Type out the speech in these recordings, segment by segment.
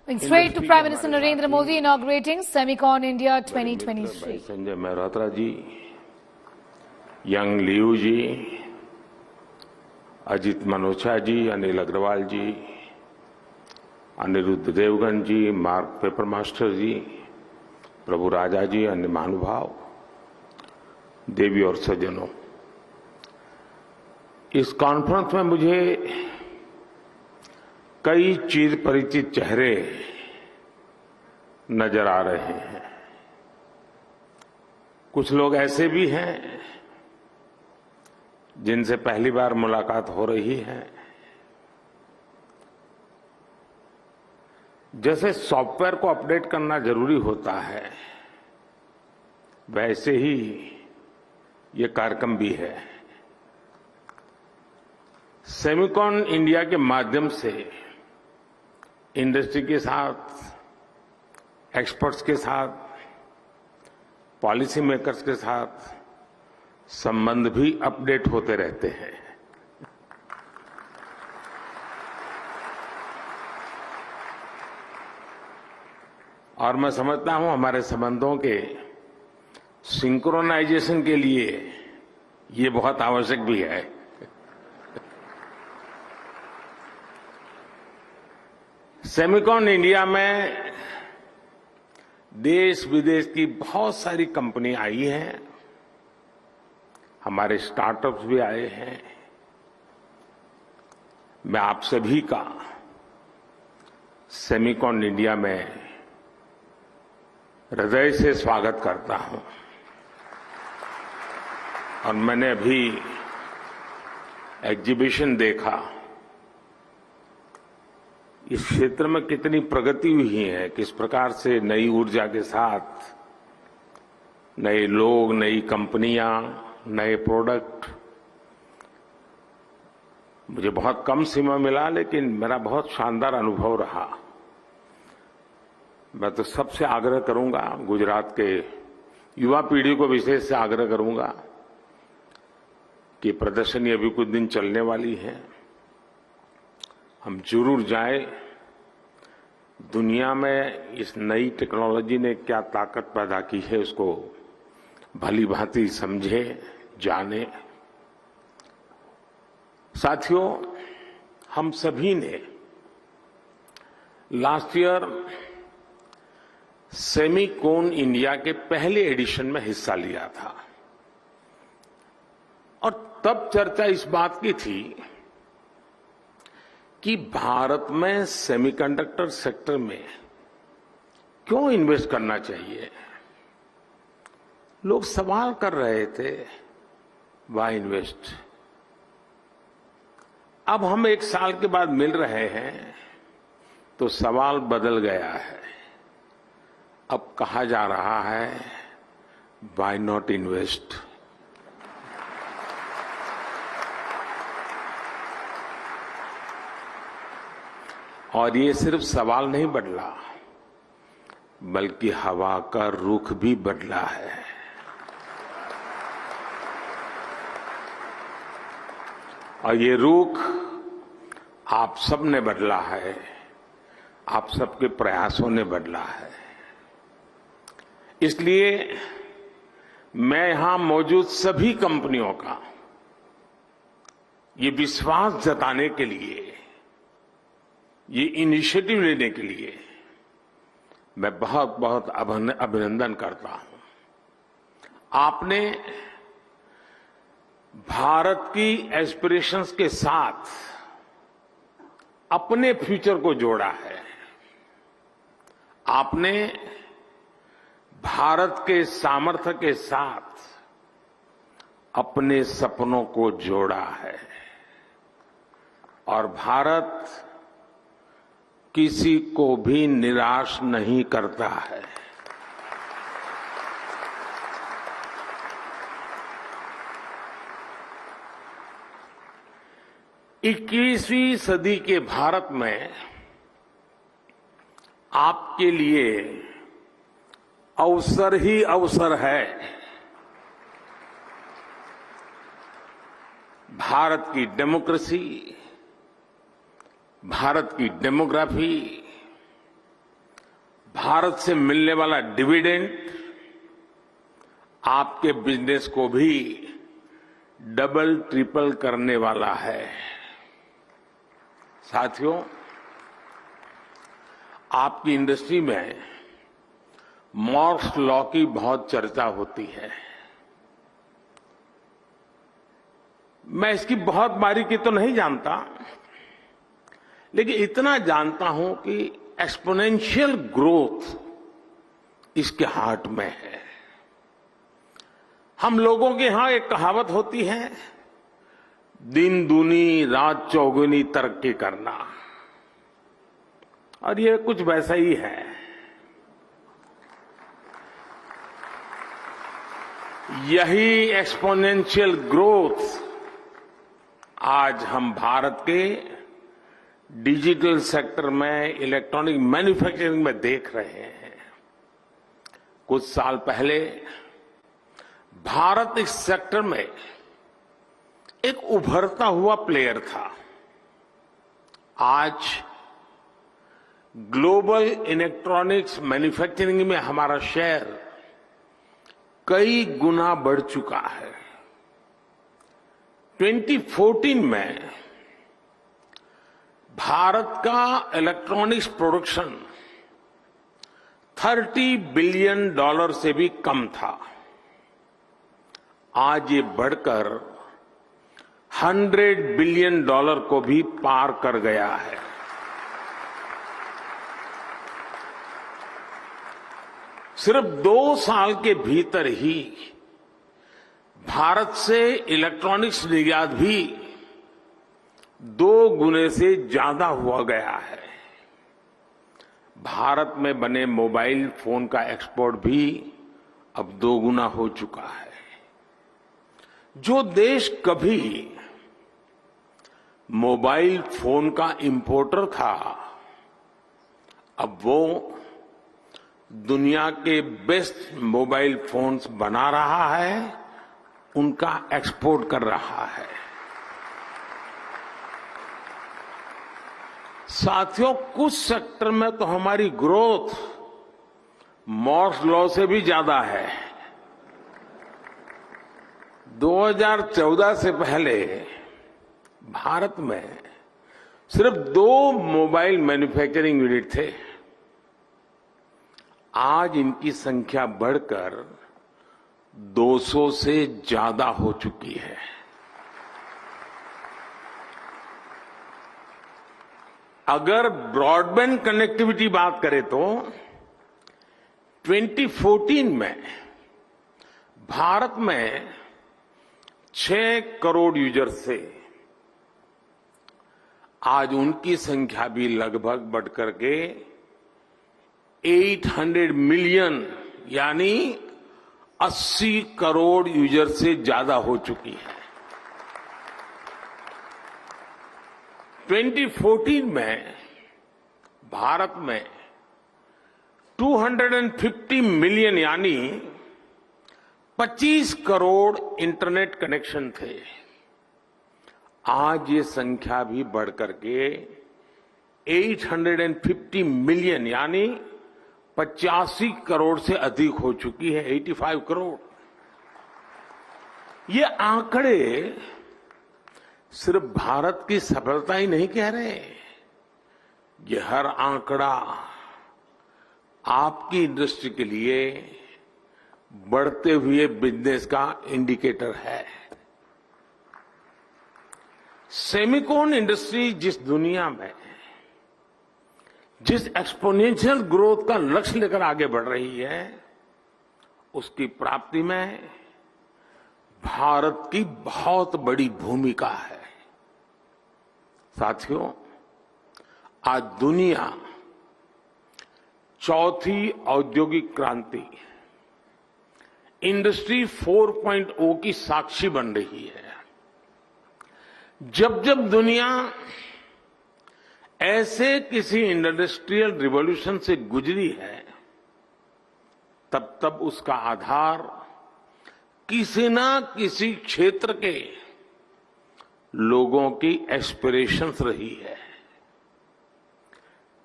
Straight to Prime Minister Narendra Modi inaugurating Semicon India 2023. Sanjay Mehrotra ji, Young Liu ji, Ajit Manocha ji, Anil Agarwal ji, Anirudh Devgan ji, Mark Papermaster ji, Prabhu Raja ji, अन्य महानुभाव, देवी और सज्जनों, इस कॉन्फ्रेंस में मुझे कई चिर परिचित चेहरे नजर आ रहे हैं। कुछ लोग ऐसे भी हैं जिनसे पहली बार मुलाकात हो रही है। जैसे सॉफ्टवेयर को अपडेट करना जरूरी होता है, वैसे ही ये कार्यक्रम भी है। सेमिकॉन इंडिया के माध्यम से इंडस्ट्री के साथ, एक्सपर्ट्स के साथ, पॉलिसी मेकर्स के साथ संबंध भी अपडेट होते रहते हैं। और मैं समझता हूं हमारे संबंधों के सिंक्रोनाइजेशन के लिए ये बहुत आवश्यक भी है। सेमिकॉन इंडिया में देश विदेश की बहुत सारी कंपनी आई हैं, हमारे स्टार्टअप्स भी आए हैं। मैं आप सभी का सेमिकॉन इंडिया में हृदय से स्वागत करता हूं। और मैंने अभी एग्जीबिशन देखा, इस क्षेत्र में कितनी प्रगति हुई है, किस प्रकार से नई ऊर्जा के साथ नए लोग, नई कंपनियां, नए प्रोडक्ट। मुझे बहुत कम समय मिला, लेकिन मेरा बहुत शानदार अनुभव रहा। मैं तो सबसे आग्रह करूंगा, गुजरात के युवा पीढ़ी को विशेष से आग्रह करूंगा कि प्रदर्शनी अभी कुछ दिन चलने वाली है, हम जरूर जाएं। दुनिया में इस नई टेक्नोलॉजी ने क्या ताकत पैदा की है, उसको भली भांति समझें, जाने। साथियों, हम सभी ने लास्ट ईयर सेमिकॉन इंडिया के पहले एडिशन में हिस्सा लिया था और तब चर्चा इस बात की थी कि भारत में सेमीकंडक्टर सेक्टर में क्यों इन्वेस्ट करना चाहिए। लोग सवाल कर रहे थे, वाई इन्वेस्ट। अब हम एक साल के बाद मिल रहे हैं तो सवाल बदल गया है। अब कहा जा रहा है, वाई नॉट इन्वेस्ट। और ये सिर्फ सवाल नहीं बदला, बल्कि हवा का रुख भी बदला है। और ये रुख आप सब ने बदला है, आप सबके प्रयासों ने बदला है। इसलिए मैं यहां मौजूद सभी कंपनियों का ये विश्वास जताने के लिए, ये इनिशिएटिव लेने के लिए मैं बहुत बहुत अभिनंदन करता हूं। आपने भारत की एस्पिरेशंस के साथ अपने फ्यूचर को जोड़ा है। आपने भारत के सामर्थ्य के साथ अपने सपनों को जोड़ा है। और भारत किसी को भी निराश नहीं करता है। इक्कीसवीं सदी के भारत में आपके लिए अवसर ही अवसर है। भारत की डेमोक्रेसी, भारत की डेमोग्राफी, भारत से मिलने वाला डिविडेंड आपके बिजनेस को भी डबल ट्रिपल करने वाला है। साथियों, आपकी इंडस्ट्री में मॉर्स लॉ की बहुत चर्चा होती है। मैं इसकी बहुत बारीकी तो नहीं जानता, लेकिन इतना जानता हूं कि एक्सपोनेंशियल ग्रोथ इसके हार्ट में है। हम लोगों के यहां एक कहावत होती है, दिन दूनी रात चौगुनी तरक्की करना, और ये कुछ वैसा ही है। यही एक्सपोनेंशियल ग्रोथ आज हम भारत के डिजिटल सेक्टर में, इलेक्ट्रॉनिक मैन्युफैक्चरिंग में देख रहे हैं। कुछ साल पहले भारत इस सेक्टर में एक उभरता हुआ प्लेयर था। आज ग्लोबल इलेक्ट्रॉनिक्स मैन्युफैक्चरिंग में हमारा शेयर कई गुना बढ़ चुका है। 2014 में भारत का इलेक्ट्रॉनिक्स प्रोडक्शन $30 बिलियन से भी कम था। आज ये बढ़कर $100 बिलियन को भी पार कर गया है। सिर्फ 2 साल के भीतर ही भारत से इलेक्ट्रॉनिक्स निर्यात भी 2 गुने से ज्यादा हुआ गया है। भारत में बने मोबाइल फोन का एक्सपोर्ट भी अब 2 गुना हो चुका है। जो देश कभी मोबाइल फोन का इंपोर्टर था, अब वो दुनिया के बेस्ट मोबाइल फोन्स बना रहा है, उनका एक्सपोर्ट कर रहा है। साथियों, कुछ सेक्टर में तो हमारी ग्रोथ मॉर्स लॉ से भी ज्यादा है। 2014 से पहले भारत में सिर्फ 2 मोबाइल मैन्युफैक्चरिंग यूनिट थे। आज इनकी संख्या बढ़कर 200 से ज्यादा हो चुकी है। अगर ब्रॉडबैंड कनेक्टिविटी बात करें तो 2014 में भारत में 6 करोड़ यूजर्स थे। आज उनकी संख्या भी लगभग बढ़कर के 800 मिलियन यानी 80 करोड़ यूजर से ज्यादा हो चुकी है। 2014 में भारत में 250 मिलियन यानी 25 करोड़ इंटरनेट कनेक्शन थे। आज ये संख्या भी बढ़कर के 850 मिलियन यानी 85 करोड़ से अधिक हो चुकी है। 85 करोड़। ये आंकड़े सिर्फ भारत की सफलता ही नहीं कह रहे, ये हर आंकड़ा आपकी इंडस्ट्री के लिए बढ़ते हुए बिजनेस का इंडिकेटर है। सेमिकॉन इंडस्ट्री जिस दुनिया में जिस एक्सपोनेंशियल ग्रोथ का लक्ष्य लेकर आगे बढ़ रही है, उसकी प्राप्ति में भारत की बहुत बड़ी भूमिका है। साथियों, आज दुनिया चौथी औद्योगिक क्रांति इंडस्ट्री 4.0 की साक्षी बन रही है। जब जब दुनिया ऐसे किसी इंडस्ट्रियल रिवॉल्यूशन से गुजरी है, तब तब उसका आधार किसी ना किसी क्षेत्र के लोगों की एस्पिरेशंस रही है।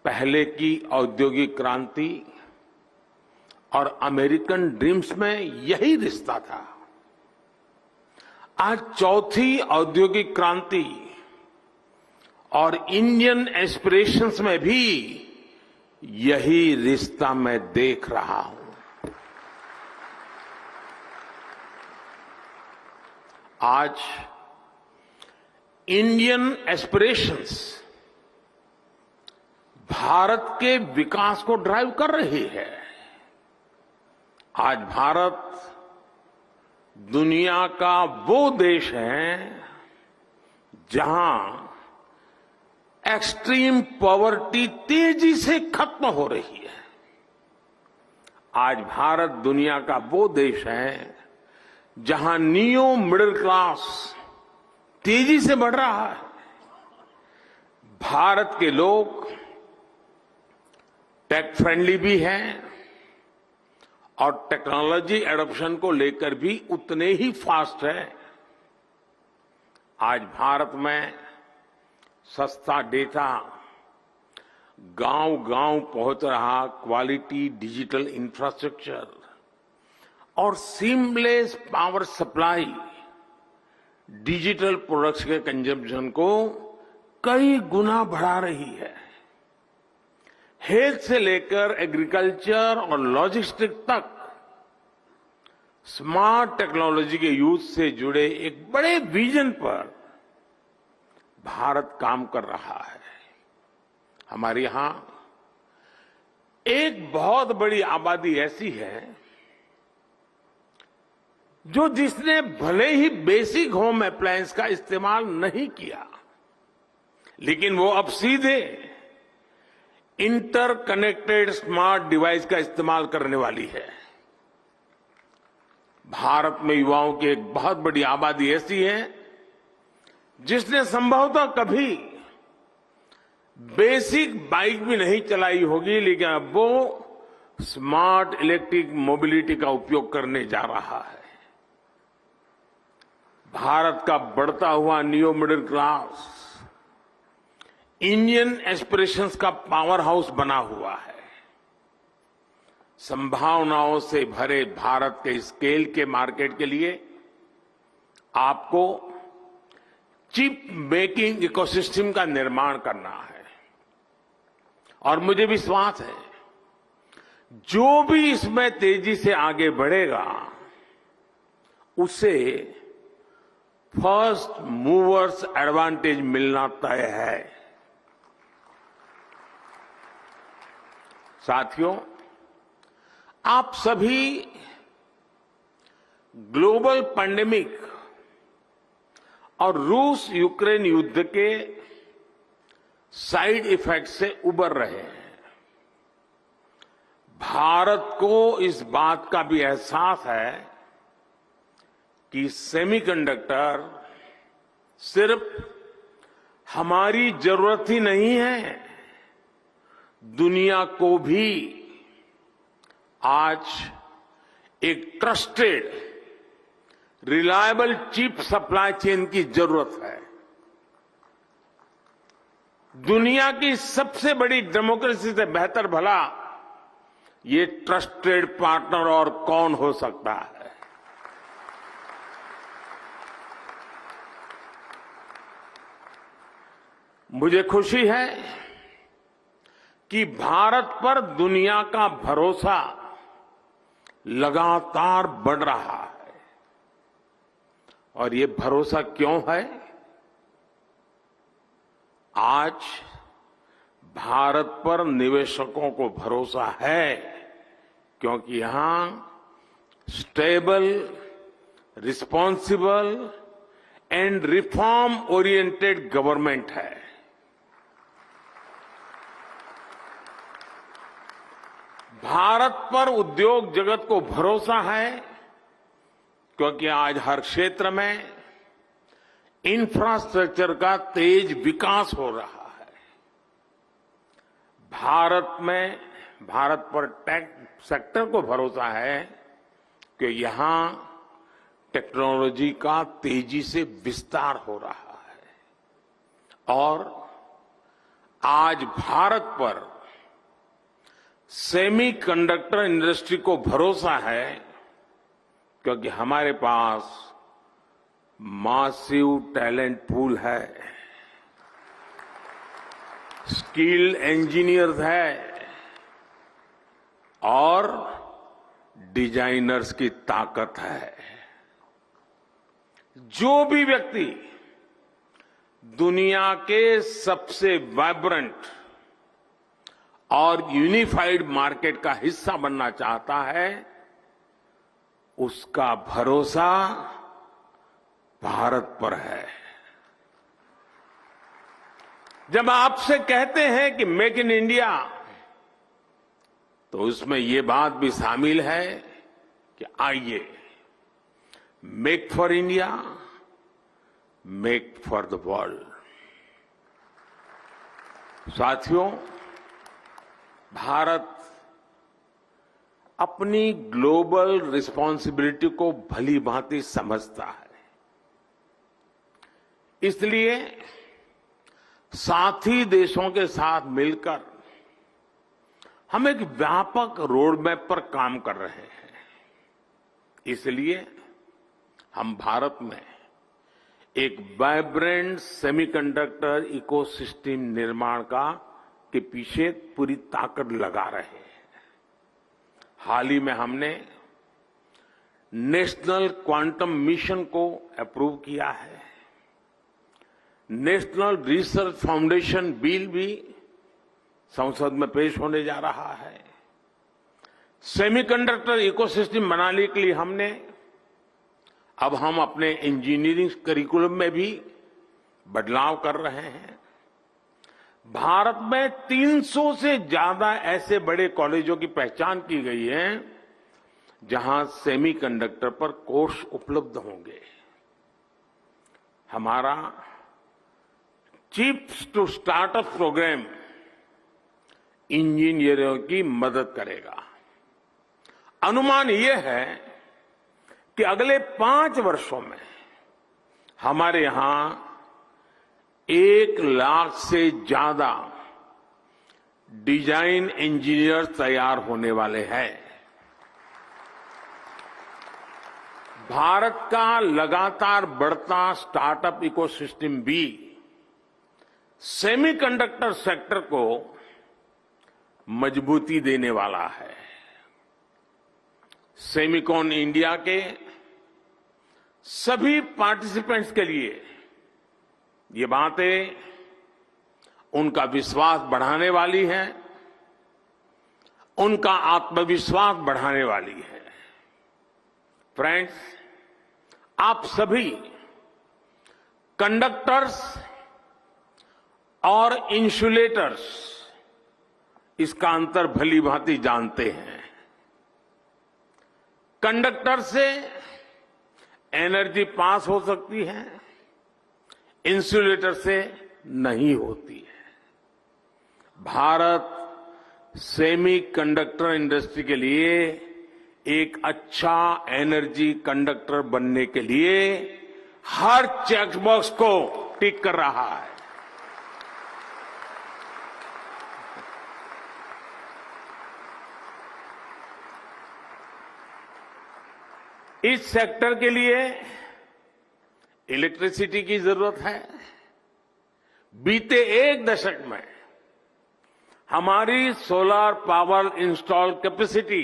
पहले की औद्योगिक क्रांति और अमेरिकन ड्रीम्स में यही रिश्ता था। आज चौथी औद्योगिक क्रांति और इंडियन एस्पिरेशंस में भी यही रिश्ता मैं देख रहा हूं। आज इंडियन एस्पिरेशंस भारत के विकास को ड्राइव कर रही है। आज भारत दुनिया का वो देश है जहां एक्सट्रीम पॉवर्टी तेजी से खत्म हो रही है। आज भारत दुनिया का वो देश है जहां नियो मिडिल क्लास तेजी से बढ़ रहा है। भारत के लोग टेक फ्रेंडली भी हैं और टेक्नोलॉजी एडॉप्शन को लेकर भी उतने ही फास्ट है। आज भारत में सस्ता डेटा गांव-गांव पहुंच रहा, क्वालिटी डिजिटल इंफ्रास्ट्रक्चर और seamless power supply digital products के कंजम्पशन को कई गुना बढ़ा रही है। हेल्थ से लेकर एग्रीकल्चर और लॉजिस्टिक्स तक स्मार्ट टेक्नोलॉजी के यूज से जुड़े एक बड़े विजन पर भारत काम कर रहा है। हमारे यहां एक बहुत बड़ी आबादी ऐसी है जिसने भले ही बेसिक होम अप्लायंस का इस्तेमाल नहीं किया, लेकिन वो अब सीधे इंटरकनेक्टेड स्मार्ट डिवाइस का इस्तेमाल करने वाली है। भारत में युवाओं की एक बहुत बड़ी आबादी ऐसी है जिसने संभवतः कभी बेसिक बाइक भी नहीं चलाई होगी, लेकिन अब वो स्मार्ट इलेक्ट्रिक मोबिलिटी का उपयोग करने जा रहा है। भारत का बढ़ता हुआ neo middle class Indian aspirations का पावर हाउस बना हुआ है। संभावनाओं से भरे भारत के स्केल के मार्केट के लिए आपको चिप मेकिंग इकोसिस्टम का निर्माण करना है और मुझे विश्वास है जो भी इसमें तेजी से आगे बढ़ेगा उसे फर्स्ट मूवर्स एडवांटेज मिलना तय है। साथियों, आप सभी ग्लोबल पैंडेमिक और रूस यूक्रेन युद्ध के साइड इफेक्ट से उबर रहे हैं। भारत को इस बात का भी एहसास है कि सेमीकंडक्टर सिर्फ हमारी जरूरत ही नहीं है, दुनिया को भी आज एक trusted reliable chip supply chain की जरूरत है। दुनिया की सबसे बड़ी डेमोक्रेसी से बेहतर भला ये ट्रस्टेड पार्टनर और कौन हो सकता है। मुझे खुशी है कि भारत पर दुनिया का भरोसा लगातार बढ़ रहा है। और ये भरोसा क्यों है? आज भारत पर निवेशकों को भरोसा है क्योंकि यहां stable, responsible and reform oriented government है। भारत पर उद्योग जगत को भरोसा है क्योंकि आज हर क्षेत्र में इंफ्रास्ट्रक्चर का तेज विकास हो रहा है। भारत पर टेक सेक्टर को भरोसा है कि यहां टेक्नोलॉजी का तेजी से विस्तार हो रहा है और आज भारत पर सेमीकंडक्टर इंडस्ट्री को भरोसा है क्योंकि हमारे पास मासिव टैलेंट पूल है, स्किल्ड इंजीनियर्स है और डिजाइनर्स की ताकत है। जो भी व्यक्ति दुनिया के सबसे वाइब्रेंट और यूनिफाइड मार्केट का हिस्सा बनना चाहता है, उसका भरोसा भारत पर है। जब आपसे कहते हैं कि मेक इन इंडिया, तो उसमें ये बात भी शामिल है कि आइए make for India, make for the world. साथियों, भारत अपनी ग्लोबल रिस्पॉन्सिबिलिटी को भली भांति समझता है। इसलिए साथी देशों के साथ मिलकर हम एक व्यापक रोडमैप पर काम कर रहे हैं। इसलिए हम भारत में एक वाइब्रेंट सेमीकंडक्टर इकोसिस्टम निर्माण के पीछे पूरी ताकत लगा रहे हैं। हाल ही में हमने नेशनल क्वांटम मिशन को अप्रूव किया है। नेशनल रिसर्च फाउंडेशन बिल भी संसद में पेश होने जा रहा है। सेमीकंडक्टर इकोसिस्टम बनाने के लिए हम अपने इंजीनियरिंग करिकुलम में भी बदलाव कर रहे हैं। भारत में 300 से ज्यादा ऐसे बड़े कॉलेजों की पहचान की गई है जहां सेमीकंडक्टर पर कोर्स उपलब्ध होंगे। हमारा चिप्स टू स्टार्टअप प्रोग्राम इंजीनियरों की मदद करेगा। अनुमान यह है कि अगले 5 वर्षों में हमारे यहां 1 लाख से ज्यादा डिजाइन इंजीनियर तैयार होने वाले हैं। भारत का लगातार बढ़ता स्टार्टअप इकोसिस्टम भी सेमीकंडक्टर सेक्टर को मजबूती देने वाला है। सेमिकॉन इंडिया के सभी पार्टिसिपेंट्स के लिए ये बातें उनका विश्वास बढ़ाने वाली हैं, उनका आत्मविश्वास बढ़ाने वाली है। फ्रेंड्स, आप सभी कंडक्टर्स और इंसुलेटर्स इसका अंतर भली भांति जानते हैं। कंडक्टर से एनर्जी पास हो सकती है, इंसुलेटर से नहीं होती है। भारत सेमीकंडक्टर इंडस्ट्री के लिए एक अच्छा एनर्जी कंडक्टर बनने के लिए हर चेकबॉक्स को टिक कर रहा है। इस सेक्टर के लिए इलेक्ट्रिसिटी की जरूरत है। बीते 1 दशक में हमारी सोलर पावर इंस्टॉल कैपेसिटी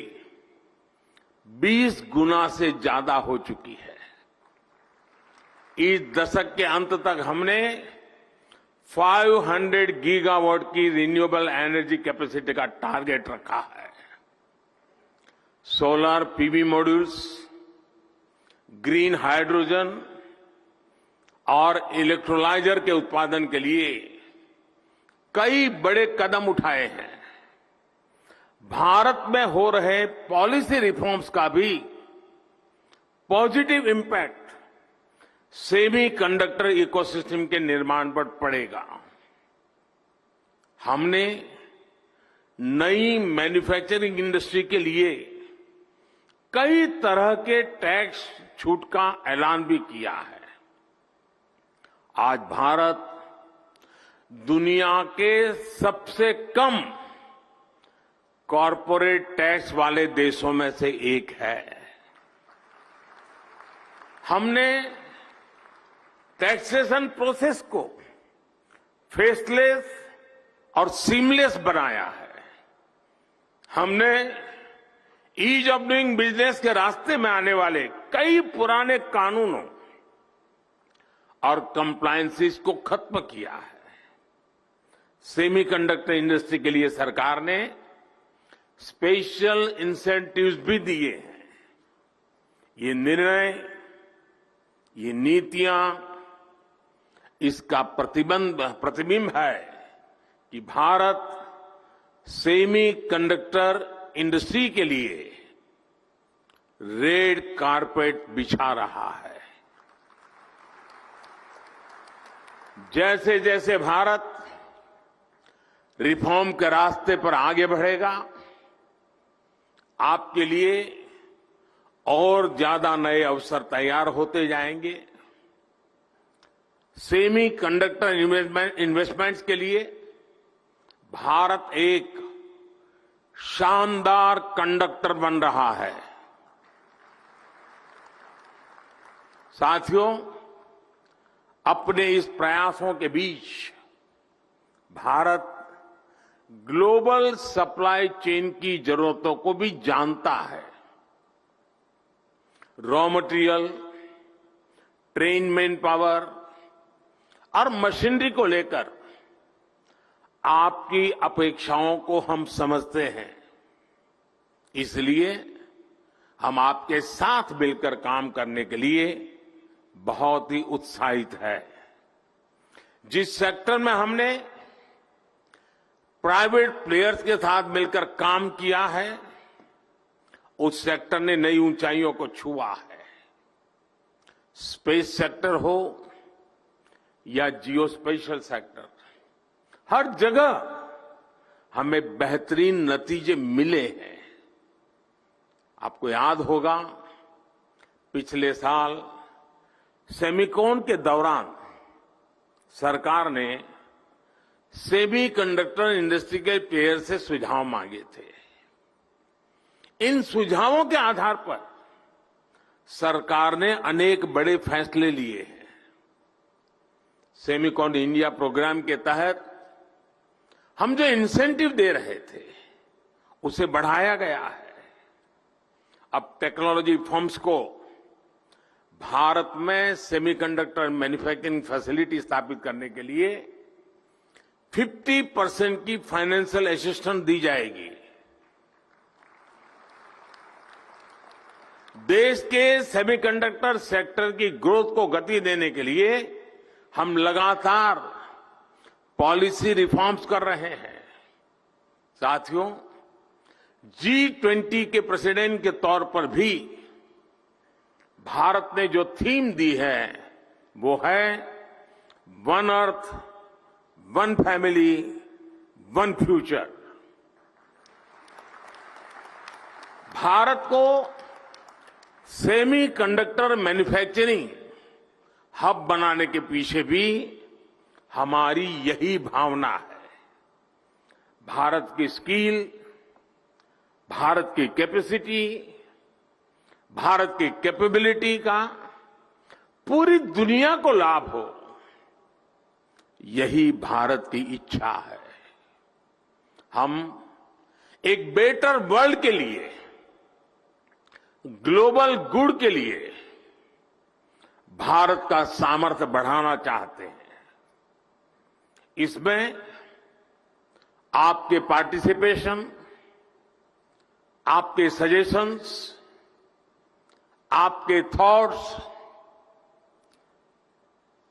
20 गुना से ज्यादा हो चुकी है। इस दशक के अंत तक हमने 500 गीगावाट की रिन्यूएबल एनर्जी कैपेसिटी का टारगेट रखा है। Solar PV modules, green hydrogen और इलेक्ट्रोलाइजर के उत्पादन के लिए कई बड़े कदम उठाए हैं। भारत में हो रहे पॉलिसी रिफॉर्म्स का भी पॉजिटिव इंपैक्ट सेमीकंडक्टर इकोसिस्टम के निर्माण पर पड़ेगा। हमने नई मैन्युफैक्चरिंग इंडस्ट्री के लिए कई तरह के टैक्स छूट का ऐलान भी किया है। आज भारत दुनिया के सबसे कम कॉरपोरेट टैक्स वाले देशों में से एक है। हमने टैक्सेशन प्रोसेस को फेसलेस और सीमलेस बनाया है। हमने ईज ऑफ डूइंग बिजनेस के रास्ते में आने वाले कई पुराने कानूनों और कंप्लायंसेस को खत्म किया है। सेमीकंडक्टर इंडस्ट्री के लिए सरकार ने स्पेशल इंसेंटिव्स भी दिए हैं। ये निर्णय, ये नीतियां इसका प्रतिबिंब है कि भारत सेमीकंडक्टर इंडस्ट्री के लिए रेड कारपेट बिछा रहा है। जैसे जैसे भारत रिफॉर्म के रास्ते पर आगे बढ़ेगा, आपके लिए और ज्यादा नए अवसर तैयार होते जाएंगे। सेमी कंडक्टर इन्वेस्टमेंट्स के लिए भारत एक शानदार कंडक्टर बन रहा है। साथियों, अपने इस प्रयासों के बीच भारत ग्लोबल सप्लाई चेन की जरूरतों को भी जानता है। Raw material, train man power और मशीनरी को लेकर आपकी अपेक्षाओं को हम समझते हैं। इसलिए हम आपके साथ मिलकर काम करने के लिए बहुत ही उत्साहित है। जिस सेक्टर में हमने प्राइवेट प्लेयर्स के साथ मिलकर काम किया है, उस सेक्टर ने नई ऊंचाइयों को छुआ है। स्पेस सेक्टर हो या जियोस्पेशल सेक्टर, हर जगह हमें बेहतरीन नतीजे मिले हैं। आपको याद होगा, पिछले साल सेमिकॉन के दौरान सरकार ने सेमीकंडक्टर इंडस्ट्री के प्लेयर से सुझाव मांगे थे। इन सुझावों के आधार पर सरकार ने अनेक बड़े फैसले लिए हैं। सेमिकॉन इंडिया प्रोग्राम के तहत हम जो इंसेंटिव दे रहे थे, उसे बढ़ाया गया है। अब टेक्नोलॉजी फर्म्स को भारत में सेमीकंडक्टर मैन्युफैक्चरिंग फैसिलिटी स्थापित करने के लिए 50% की फाइनेंशियल असिस्टेंस दी जाएगी। देश के सेमीकंडक्टर सेक्टर की ग्रोथ को गति देने के लिए हम लगातार पॉलिसी रिफॉर्म्स कर रहे हैं। साथियों, G20 के प्रेसिडेंट के तौर पर भी भारत ने जो थीम दी है, वो है one earth, one family, one future. Bharat को सेमी कंडक्टर मैन्युफैक्चरिंग हब बनाने के पीछे भी हमारी यही भावना है। भारत की स्किल, भारत की कैपेसिटी, भारत की कैपेबिलिटी का पूरी दुनिया को लाभ हो, यही भारत की इच्छा है। हम एक बेटर वर्ल्ड के लिए, ग्लोबल गुड के लिए भारत का सामर्थ्य बढ़ाना चाहते हैं। इसमें आपके पार्टिसिपेशन, आपके सजेशंस, आपके थॉट्स,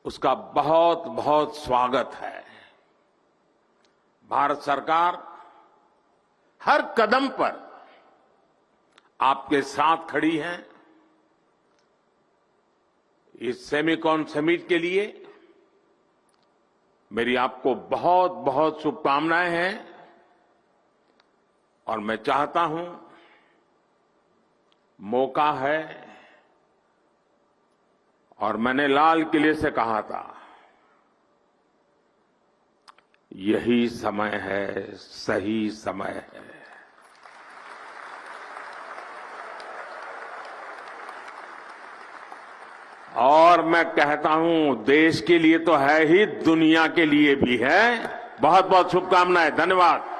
उसका बहुत बहुत स्वागत है। भारत सरकार हर कदम पर आपके साथ खड़ी है। इस सेमिकॉन समिट के लिए मेरी आपको बहुत बहुत शुभकामनाएं हैं और मैं चाहता हूं, मौका है, और मैंने लाल किले से कहा था, यही समय है, सही समय है। और मैं कहता हूं देश के लिए तो है ही, दुनिया के लिए भी है। बहुत बहुत शुभकामनाएं। धन्यवाद।